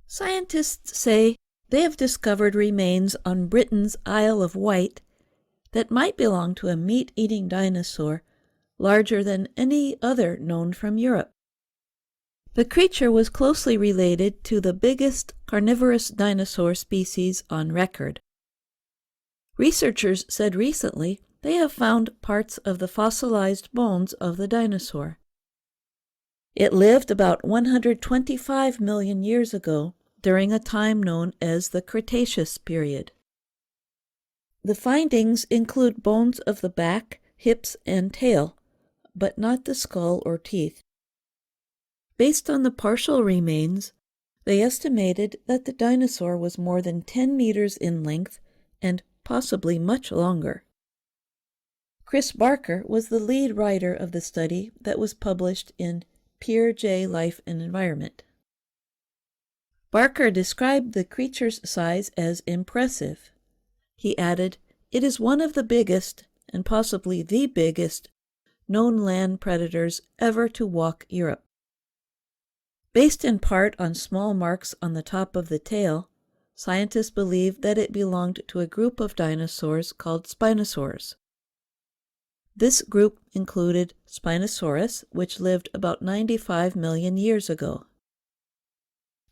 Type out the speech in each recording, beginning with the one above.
Scientists say they have discovered remains on Britain's Isle of Wight that might belong to a meat-eating dinosaur larger than any other known from Europe. The creature was closely related to the biggest carnivorous dinosaur species on record. Researchers said recently they have found parts of the fossilized bones of the dinosaur. It lived about 125 million years ago during a time known as the Cretaceous period. The findings include bones of the back, hips, and tail, but not the skull or teeth. Based on the partial remains, they estimated that the dinosaur was more than 10 meters in length and possibly much longer. Chris Barker was the lead writer of the study that was published in Peer J. Life and Environment. Barker described the creature's size as impressive. He added, "It is one of the biggest, and possibly the biggest, known land predators ever to walk Europe." Based in part on small marks on the top of the tail, scientists believe that it belonged to a group of dinosaurs called Spinosaurs. This group included Spinosaurus, which lived about 95 million years ago.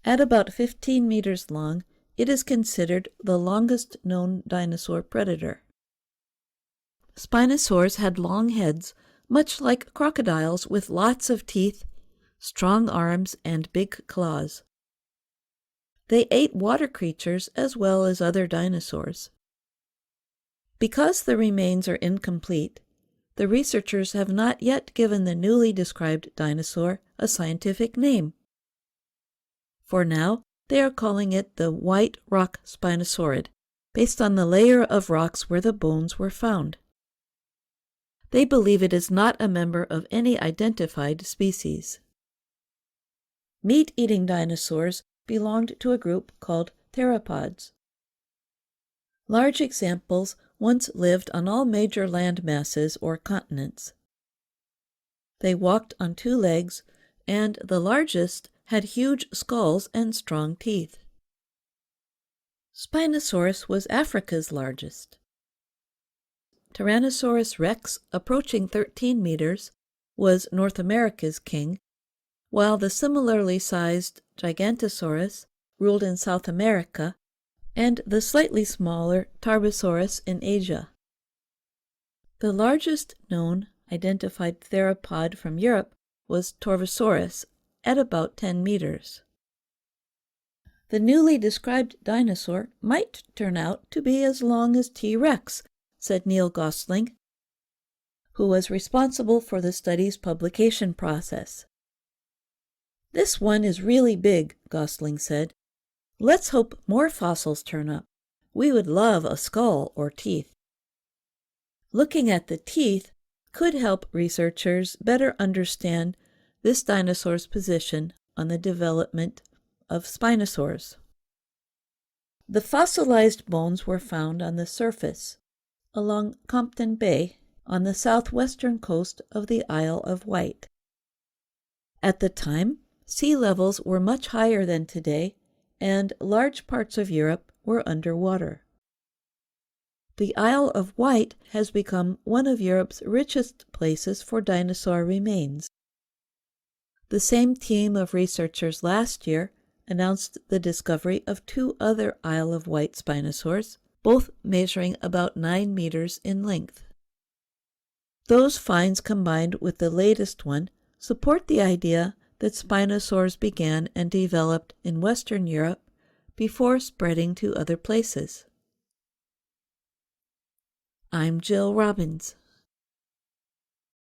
At about 15 meters long, it is considered the longest known dinosaur predator. Spinosaurs had long heads, much like crocodiles, with lots of teeth, strong arms, and big claws. They ate water creatures as well as other dinosaurs. Because the remains are incomplete, the researchers have not yet given the newly described dinosaur a scientific name. For now, they are calling it the white rock spinosaurid, based on the layer of rocks where the bones were found. They believe it is not a member of any identified species. Meat-eating dinosaurs belonged to a group called theropods. Large examples once lived on all major land masses or continents. They walked on two legs, and the largest had huge skulls and strong teeth. Spinosaurus was Africa's largest. Tyrannosaurus rex, approaching 13 meters, was North America's king, while the similarly sized Gigantosaurus ruled in South America, and the slightly smaller Tarbosaurus in Asia. The largest known identified theropod from Europe was Torvosaurus, at about 10 meters. The newly described dinosaur might turn out to be as long as T. rex, said Neil Gosling, who was responsible for the study's publication process. "This one is really big," Gosling said. "Let's hope more fossils turn up. We would love a skull or teeth." Looking at the teeth could help researchers better understand this dinosaur's position on the development of spinosaurs. The fossilized bones were found on the surface along Compton Bay on the southwestern coast of the Isle of Wight. At the time, sea levels were much higher than today, and large parts of Europe were underwater. The Isle of Wight has become one of Europe's richest places for dinosaur remains. The same team of researchers last year announced the discovery of two other Isle of Wight spinosaurs, both measuring about 9 meters in length. Those finds combined with the latest one support the idea that spinosaurs began and developed in Western Europe before spreading to other places. I'm Jill Robbins.